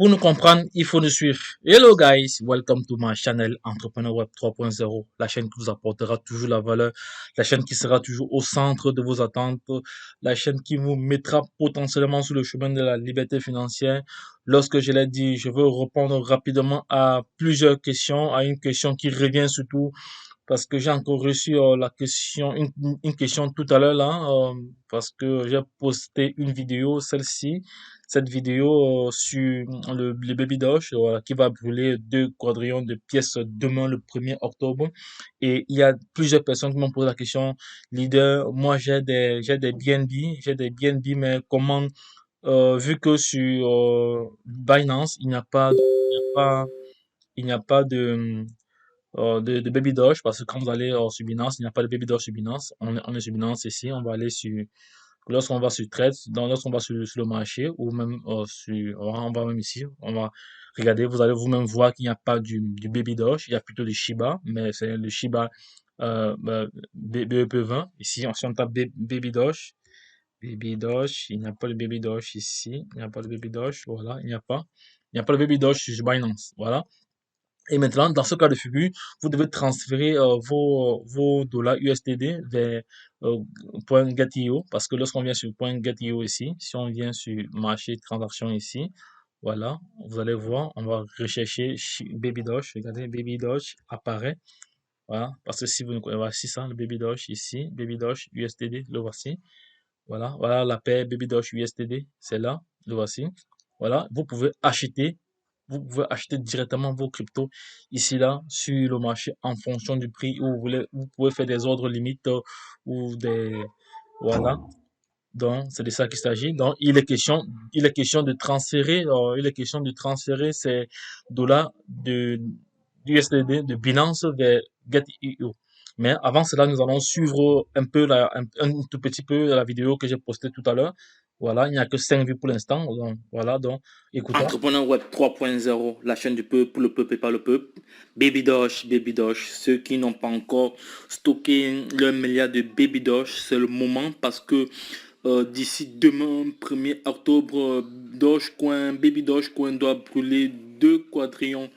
Pour nous comprendre, il faut nous suivre. Hello guys, welcome to my channel Entrepreneur Web 3.0, la chaîne qui vous apportera toujours la valeur, la chaîne qui sera toujours au centre de vos attentes, la chaîne qui vous mettra potentiellement sur le chemin de la liberté financière. Lorsque je l'ai dit, je veux répondre rapidement à plusieurs questions, à une question qui revient surtout parce que j'ai encore reçu la question, une question tout à l'heure là, parce que j'ai posté une vidéo, celle-ci, cette vidéo sur le Baby Doge, qui va brûler 2 quadrillions de pièces demain le 1er octobre. Et il y a plusieurs personnes qui m'ont posé la question, leader, moi j'ai des BNB, mais comment, vu que sur Binance, il n'y a pas de Baby Doge, parce que quand vous allez sur Binance, il n'y a pas de Baby Doge sur Binance. On est sur Binance ici, on va aller sur, lorsqu'on va sur Trade, lorsqu'on va sur le marché, ou même on va même ici, on va regarder, vous allez vous-même voir qu'il n'y a pas du Baby Doge, il y a plutôt du Shiba, mais c'est le Shiba BEP20. Ici, si on tape Baby Doge, il n'y a pas de Baby Doge ici, il n'y a pas de Baby Doge, voilà, il n'y a pas de Baby Doge sur Binance, voilà. Et maintenant, dans ce cas de figure, vous devez transférer vos dollars USDD vers euh, .getio, parce que lorsqu'on vient sur .getio ici, si on vient sur marché transaction ici, voilà, vous allez voir, on va rechercher Baby Doge. Regardez, Baby Doge apparaît. Voilà, parce que si vous ne connaissez pas, voici ça, le Baby Doge ici, Baby Doge USDD, le voici. Voilà, voilà la paire Baby Doge USDD, c'est là, le voici. Voilà, vous pouvez acheter directement vos cryptos ici là sur le marché en fonction du prix où vous voulez. Vous pouvez faire des ordres limites ou des, voilà. Donc c'est de ça qu'il s'agit. Donc il est question de transférer, ces dollars USDD de Binance vers Get.io. Mais avant cela, nous allons suivre un tout petit peu la vidéo que j'ai postée tout à l'heure. Voilà, il n'y a que 5 vues pour l'instant. Donc, voilà, donc écoutons. Entrepreneur Web 3.0, la chaîne du peuple, pour le peuple et pas le peuple. Baby Doge, ceux qui n'ont pas encore stocké leur milliard de Baby Doge, c'est le moment parce que d'ici demain, 1er octobre, Dogecoin, Baby Dogecoin doit brûler 2 quadrillions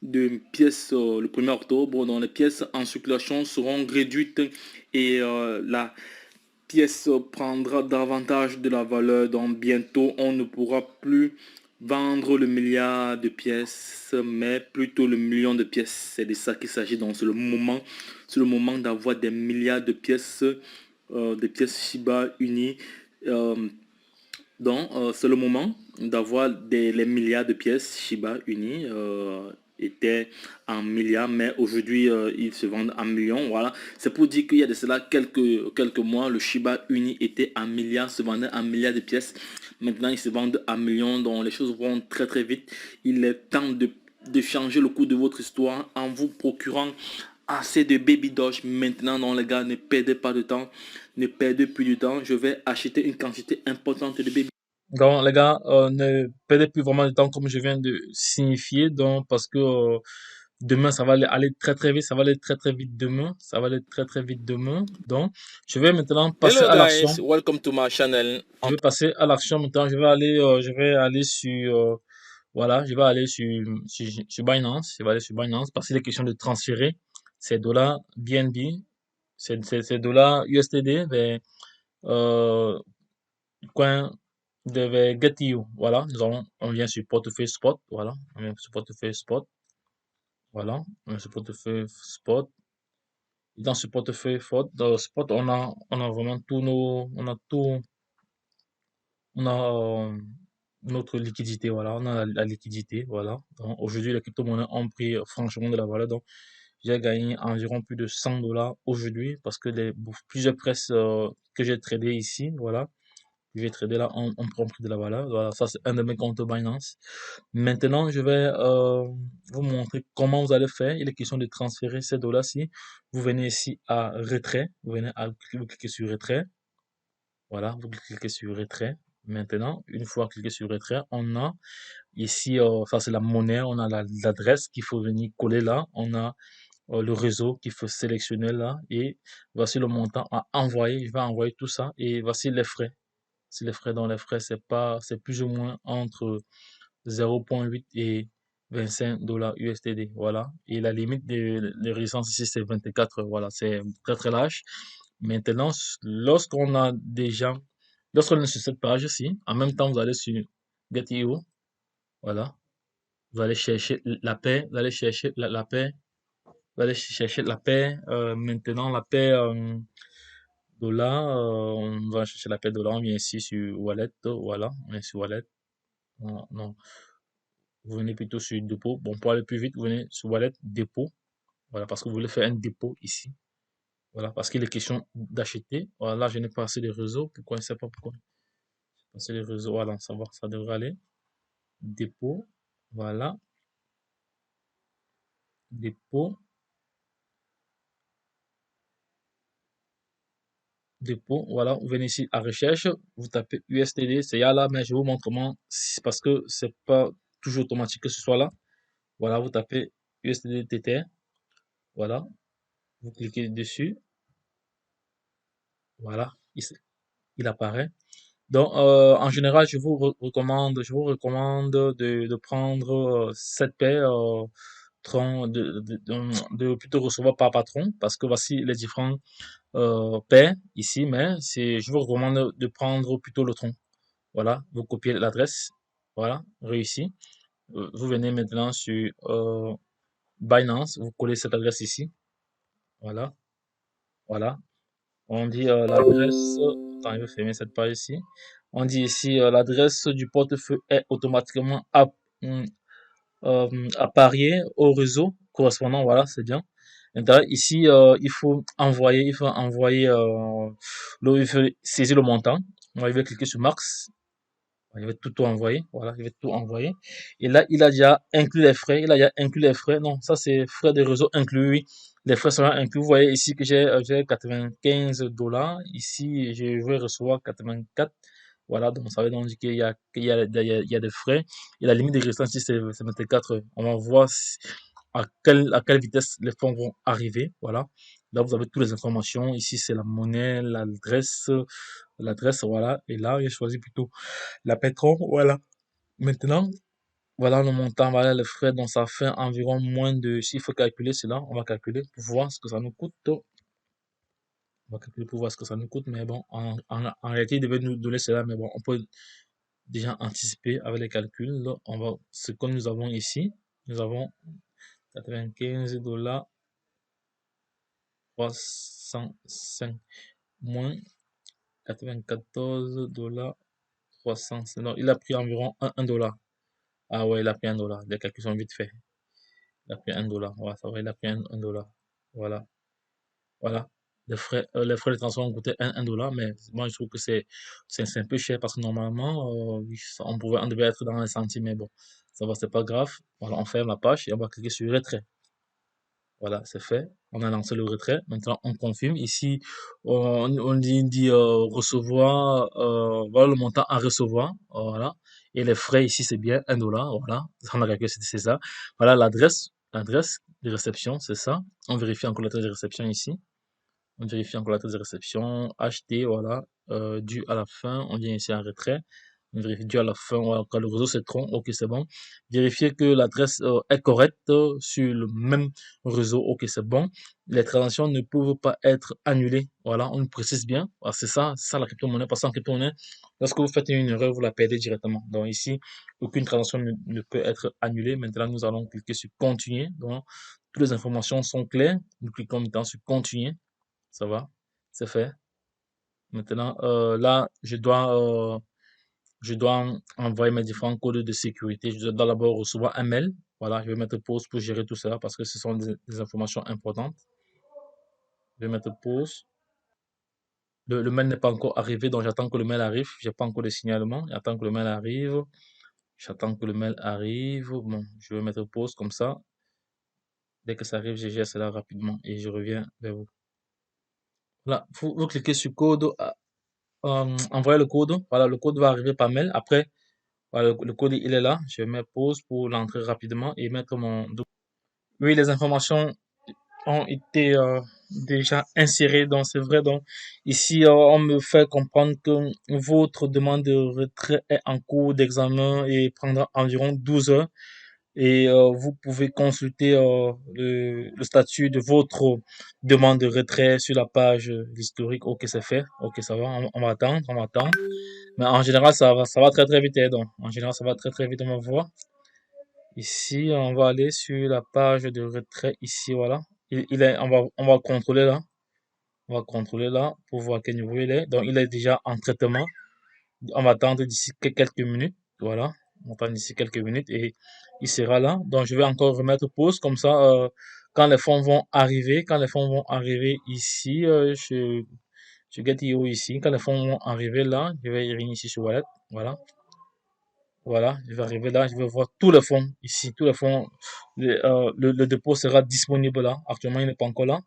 de pièces le 1er octobre, dont les pièces en circulation seront réduites et la pièce prendra davantage de la valeur. Donc bientôt, on ne pourra plus vendre le milliard de pièces, mais plutôt le million de pièces. C'est de ça qu'il s'agit. Donc c'est le moment d'avoir des milliards de pièces Shiba Inu. Euh, c'est le moment d'avoir les milliards de pièces Shiba Inu. Étaient en milliards, mais aujourd'hui ils se vendent en millions. Voilà, c'est pour dire qu'il y a de cela quelques mois, le Shiba Inu était en milliards, se vendait en milliards de pièces. Maintenant, ils se vendent en millions, donc les choses vont très très vite. Il est temps de changer le cours de votre histoire en vous procurant assez de Baby Doge maintenant. Non les gars, ne perdez pas de temps, ne perdez plus de temps. Je vais acheter une quantité importante de Baby. Donc, les gars, ne perdez plus vraiment de temps comme je viens de signifier, donc, parce que demain, ça va aller très très vite, ça va aller très très vite demain, ça va aller très très vite demain. Donc, je vais maintenant passer Hello à l'action. guys, welcome to my channel. Je vais passer à l'action maintenant. Je vais aller sur, voilà, je vais aller sur Binance. Je vais aller sur Binance parce qu'il est question de transférer ces dollars BNB, ces dollars USDD vers, euh, coin vers Get.io. Voilà, on vient sur portefeuille spot. Voilà, on vient sur portefeuille spot. Voilà, on vient sur portefeuille spot. Et dans ce portefeuille spot, on a vraiment on a notre liquidité. Voilà, on a la liquidité. Voilà. Donc, aujourd'hui, les crypto-monnaies ont pris franchement de la valeur. Donc, j'ai gagné environ plus de 100 dollars aujourd'hui parce que plusieurs presses que j'ai tradé ici, voilà, j'ai tradé là, on prend pris de la valeur. Voilà, ça c'est un de mes comptes Binance. Maintenant, je vais vous montrer comment vous allez faire. Il est question de transférer ces dollars-ci. Vous venez ici à retrait. Vous cliquez sur retrait. Voilà, vous cliquez sur retrait. Maintenant, une fois cliqué sur retrait, on a ici, ça c'est la monnaie, on a l'adresse qu'il faut venir coller là. On a le réseau qu'il faut sélectionner là. Et voici le montant à envoyer. Je vais envoyer tout ça. Et voici les frais. C'est les frais. Dans les frais, c'est plus ou moins entre 0,8 et 25 dollars USDD. Voilà. Et la limite de résistance ici, c'est 24. Voilà. C'est très, très lâche. Maintenant, lorsqu'on est sur cette page-ci, en même temps, vous allez sur Get.io. Voilà. Vous allez chercher la paix. Vous allez chercher la paix. Vous allez chercher la paix. Maintenant, la paix dollar. On va chercher la paix dollar. On vient ici sur Wallet. Voilà. On est sur Wallet. Non, non. Vous venez plutôt sur dépôt. Bon, pour aller plus vite, vous venez sur Wallet, dépôt. Voilà, parce que vous voulez faire un dépôt ici. Voilà, parce qu'il est question d'acheter. Voilà, là, je n'ai pas assez de réseau. Pourquoi? Je ne sais pas pourquoi. Pas assez de réseau. Voilà, ça devrait aller. Dépôt. Voilà. Dépôt. Dépôt. Voilà, vous venez ici à recherche. Vous tapez USDD. C'est là, mais je vous montre comment. Parce que c'est pas toujours automatique que ce soit là. Voilà, vous tapez USDD TTR. Voilà. Vous cliquez dessus. Voilà. Il apparaît. Donc, en général, je vous recommande de prendre cette paix de plutôt recevoir par patron, parce que voici les différents paix ici, mais je vous recommande de prendre plutôt le tronc. Voilà, vous copiez l'adresse, voilà, réussi. Vous venez maintenant sur Binance, vous collez cette adresse ici, voilà, voilà. On dit l'adresse, attends, je vais fermer cette page ici. On dit ici l'adresse du portefeuille est automatiquement hum, appariée au réseau correspondant, voilà, c'est bien. Maintenant, ici, il faut saisir le montant. Moi, je vais cliquer sur Max. Je vais tout envoyer. Voilà, je vais tout envoyer. Et là, il a déjà inclus les frais. Il a déjà inclus les frais. Non, ça, c'est frais de réseau inclus. Oui. Les frais seront inclus. Vous voyez ici que j'ai 95 dollars. Ici, je vais recevoir 84. Voilà, donc ça veut donc dire qu'il y a des frais. Et la limite de résistance ici, c'est 24. On va voir à quelle vitesse les fonds vont arriver. Voilà. Là, vous avez toutes les informations. Ici, c'est la monnaie, l'adresse, voilà. Et là, j'ai choisi plutôt la pétrole, voilà. Maintenant, voilà le montant, voilà les frais. Donc, ça fait environ moins de. S'il faut calculer cela, on va calculer pour voir ce que ça nous coûte. On va calculer pour voir ce que ça nous coûte. Mais bon, en réalité, il devait nous donner cela. Mais bon, on peut déjà anticiper avec les calculs. Là, ce que nous avons ici, nous avons 95 dollars 305 moins 94 dollars 305. Non, il a pris environ 1 dollar. Ah ouais, il a pris 1 dollar. Les calculs sont vite faits. Il a pris 1 dollar. Voilà, ça va, il a pris un dollar. Voilà. Voilà. Les frais de transport ont coûté 1 dollar, mais moi je trouve que c'est un peu cher parce que normalement, oui, on devait être dans les centimes, mais bon, ça va, c'est pas grave. Voilà, on ferme la page et on va cliquer sur retrait. Voilà, c'est fait. On a lancé le retrait. Maintenant, on confirme. Ici, on dit recevoir, voilà le montant à recevoir. Voilà. Et les frais ici, c'est bien 1 dollar. Voilà. On a calculé, c'est ça. Voilà l'adresse de réception, c'est ça. On vérifie encore l'adresse de réception ici. On vérifie encore l'adresse de réception. Acheter, voilà. Dû à la fin. On vient ici en retrait. On vérifie dû à la fin. Voilà, quand le réseau se trompe, ok, c'est bon. Vérifier que l'adresse est correcte sur le même réseau, ok, c'est bon. Les transactions ne peuvent pas être annulées. Voilà, on le précise bien. Voilà, c'est ça la crypto-monnaie. Parce qu'en crypto-monnaie, lorsque vous faites une erreur, vous la perdez directement. Donc ici, aucune transaction ne peut être annulée. Maintenant, nous allons cliquer sur continuer. Donc, toutes les informations sont claires. Nous cliquons maintenant sur continuer. Ça va, c'est fait. Maintenant, là, je dois envoyer mes différents codes de sécurité. Je dois d'abord recevoir un mail. Voilà, je vais mettre pause pour gérer tout cela parce que ce sont des informations importantes. Je vais mettre pause. Le mail n'est pas encore arrivé, donc j'attends que le mail arrive. J'ai pas encore de signalement. J'attends que le mail arrive. J'attends que le mail arrive. Bon, je vais mettre pause comme ça. Dès que ça arrive, je gère cela rapidement et je reviens vers vous. Voilà, vous cliquez sur code, envoyer le code. Voilà, le code va arriver par mail. Après, voilà, le code, il est là. Je mets pause pour l'entrer rapidement et mettre mon... Oui, les informations ont été déjà inséré. Donc, c'est vrai. Donc, ici, on me fait comprendre que votre demande de retrait est en cours d'examen et prendra environ 12 heures. Et vous pouvez consulter le statut de votre demande de retrait sur la page historique. Ok, c'est fait. Ok, ça va. On va attendre, on va attendre. Mais en général, ça va très très vite. Hein, donc, en général, ça va très très vite. On va voir. Ici, on va aller sur la page de retrait. Ici, voilà. On va contrôler là. On va contrôler là pour voir à quel niveau il est. Donc, il est déjà en traitement. On va attendre d'ici quelques minutes. Voilà. On va attendre d'ici quelques minutes et il sera là. Donc, je vais encore remettre pause. Comme ça, quand les fonds vont arriver, ici, je Getio ici. Quand les fonds vont arriver là, je vais y venir ici sur Wallet. Voilà. Voilà. Je vais arriver là. Je vais voir tous les fonds ici. Tous les fonds. Le dépôt sera disponible là. Actuellement, il n'est pas encore là.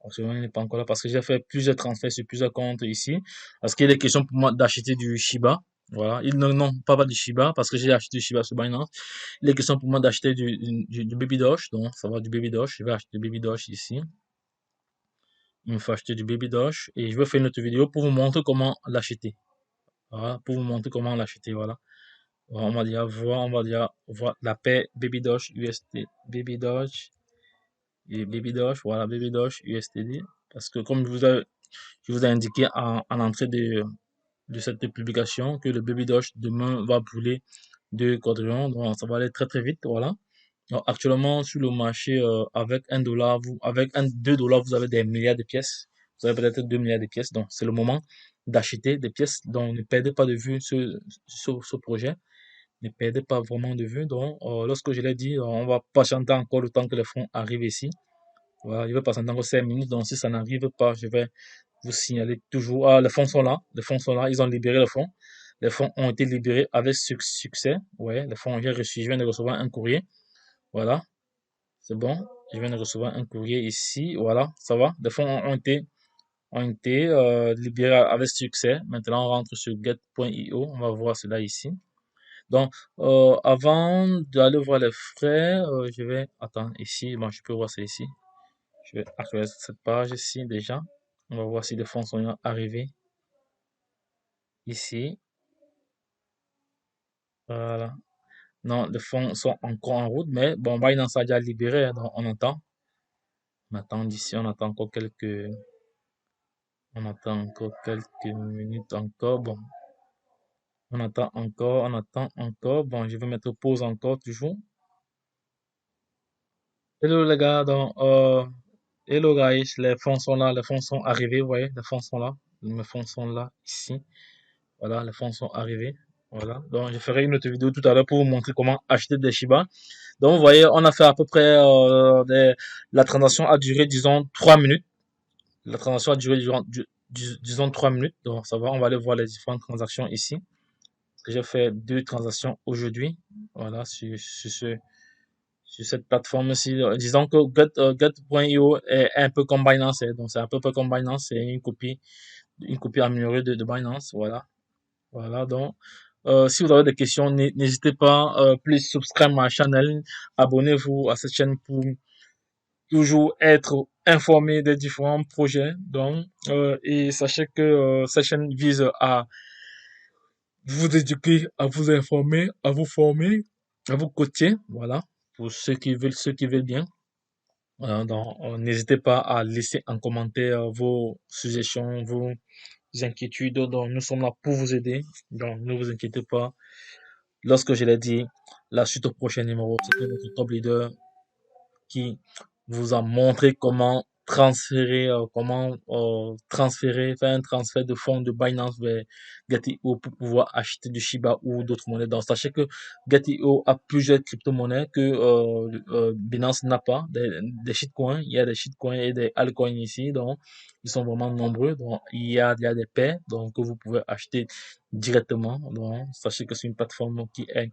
Actuellement, il n'est pas encore là parce que j'ai fait plusieurs transferts sur plusieurs comptes ici. Parce qu'il est question pour moi d'acheter du Shiba. Voilà. Non, non, pas du Shiba parce que j'ai acheté du Shiba sur Binance. Il est question pour moi d'acheter du Baby Doge. Donc, ça va du Baby Doge. Je vais acheter du Baby Doge ici. Il me faut acheter du Baby Doge et je vais faire une autre vidéo pour vous montrer comment l'acheter. Voilà. Pour vous montrer comment l'acheter. Voilà. On va dire voir la paix Baby Doge USD. Baby Doge et Baby Doge. Voilà, Baby Doge USD. Parce que comme je vous ai indiqué en entrée de cette publication que le Baby Doge demain va brûler de quadrillions. Donc, ça va aller très très vite. Voilà. Donc, actuellement, sur le marché, avec $1, avec 2 $, vous avez des milliards de pièces. Vous avez peut-être 2 milliards de pièces. Donc, c'est le moment d'acheter des pièces. Donc, ne perdez pas de vue ce projet. Ne perdez pas vraiment de vue. Donc, lorsque je l'ai dit, on va patienter encore le temps que les fonds arrivent ici. Voilà, je vais patienter encore 5 minutes. Donc, si ça n'arrive pas, je vais vous signaler toujours. Ah, les fonds sont là. Les fonds sont là. Ils ont libéré les fonds. Les fonds ont été libérés avec succès. Ouais, les fonds, je viens de recevoir un courrier. Voilà, c'est bon. Je viens de recevoir un courrier ici. Voilà, ça va. Les fonds ont été libérés avec succès. Maintenant, on rentre sur get.io. On va voir cela ici. Donc, avant d'aller voir les frais, je vais attendre ici. Bon, je peux voir ça ici. Je vais actualiser cette page ici déjà. On va voir si les fonds sont arrivés ici. Voilà. Non, les fonds sont encore en route, mais bon, Binance a déjà libéré, hein, donc on attend. On attend d'ici, on attend encore quelques minutes encore. Bon, on attend encore. Bon, je vais mettre pause encore toujours. Hello les gars, donc, hello guys, les fonds sont là, les fonds sont arrivés, vous voyez, les fonds sont là. Mes fonds sont là, ici. Voilà, les fonds sont arrivés. Voilà. Donc, je ferai une autre vidéo tout à l'heure pour vous montrer comment acheter des Shiba. Donc, vous voyez, on a fait à peu près, la transaction a duré, disons, 3 minutes. La transaction a duré disons, 3 minutes. Donc, ça va, on va aller voir les différentes transactions ici. J'ai fait 2 transactions aujourd'hui. Voilà, sur cette plateforme-ci. Disons que Get.io est un peu comme Binance. Donc, c'est un peu comme Binance. C'est une copie améliorée de Binance. Voilà. Voilà, donc, si vous avez des questions, n'hésitez pas, please subscribe my channel, abonnez-vous à cette chaîne pour toujours être informé des différents projets. Donc, et sachez que cette chaîne vise à vous éduquer, à vous informer, à vous former, à vous coacher, voilà, pour ceux qui veulent bien. Voilà, donc, n'hésitez pas à laisser en commentaire vos suggestions, vos inquiétudes. Donc, nous sommes là pour vous aider. Donc, ne vous inquiétez pas. Lorsque je l'ai dit, la suite au prochain numéro, c'était notre top leader qui vous a montré faire un transfert de fonds de Binance vers Getio pour pouvoir acheter du Shiba ou d'autres monnaies. Donc, sachez que Getio a plusieurs crypto-monnaies que Binance n'a pas. Des shitcoins, il y a des shitcoins et des altcoins ici, donc ils sont vraiment nombreux. Donc, il y a des paires donc, que vous pouvez acheter directement. Donc, sachez que c'est une plateforme qui est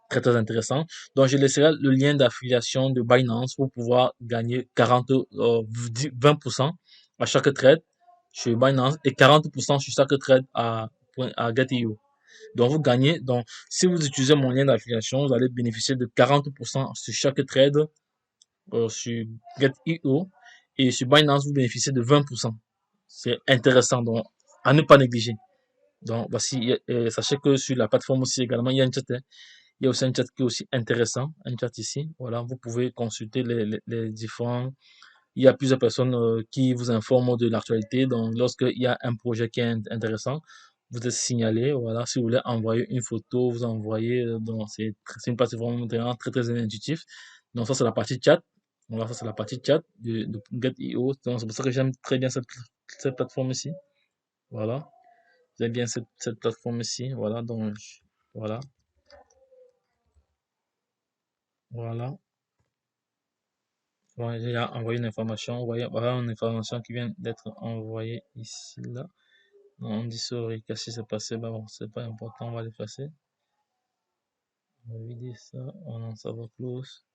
très très intéressant. Donc je laisserai le lien d'affiliation de Binance pour pouvoir gagner 20% à chaque trade sur Binance et 40% sur chaque trade à Getio. Donc vous gagnez, donc si vous utilisez mon lien d'affiliation, vous allez bénéficier de 40% sur chaque trade sur Getio Et sur Binance, vous bénéficiez de 20%. C'est intéressant, donc à ne pas négliger. Donc voici, sachez que sur la plateforme aussi également, il y a un chat. Il y a aussi un chat qui est aussi intéressant, un chat ici. Voilà, vous pouvez consulter les différents. Il y a plusieurs personnes qui vous informent de l'actualité. Donc, lorsqu'il y a un projet qui est intéressant, vous êtes signalé. Voilà, si vous voulez envoyer une photo, vous envoyez. Donc, c'est une plateforme vraiment très, très intuitive. Donc, ça, c'est la partie chat. Voilà, ça, c'est la partie chat de Get.io. Donc, c'est pour ça que j'aime très bien cette plateforme ici. Voilà, j'aime bien cette plateforme ici. Voilà, donc, voilà, voilà. Bon, j'ai envoyé une information. Voilà une information qui vient d'être envoyée ici, là. On dit sorry, qu'est-ce qui s'est passé? Bah bon, c'est pas important, on va l'effacer. On va vider ça, ça va close.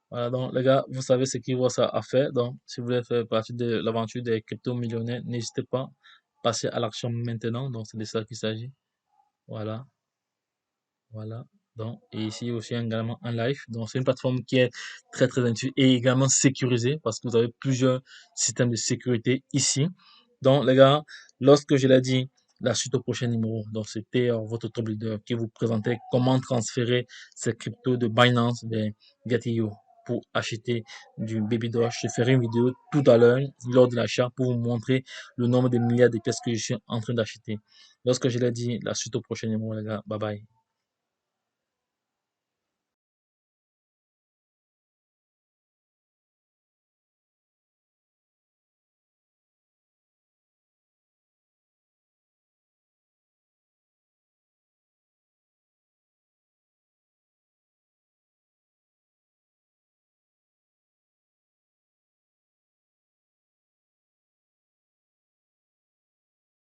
Voilà, donc les gars, vous savez ce qu'il vous reste à faire. Donc, si vous voulez faire partie de l'aventure des crypto-millionnaires, n'hésitez pas, passez à l'action maintenant. Donc, c'est de ça qu'il s'agit. Voilà. Voilà. Donc, et ici aussi également un live. Donc, c'est une plateforme qui est très, très intuitive et également sécurisée parce que vous avez plusieurs systèmes de sécurité ici. Donc, les gars, lorsque je l'ai dit, la suite au prochain numéro. Donc, c'était votre top leader qui vous présentait comment transférer ces cryptos de Binance vers Gate.io pour acheter du Baby Doge. Je ferai une vidéo tout à l'heure lors de l'achat pour vous montrer le nombre de milliards de pièces que je suis en train d'acheter. Lorsque je l'ai dit, la suite au prochain numéro, les gars. Bye bye.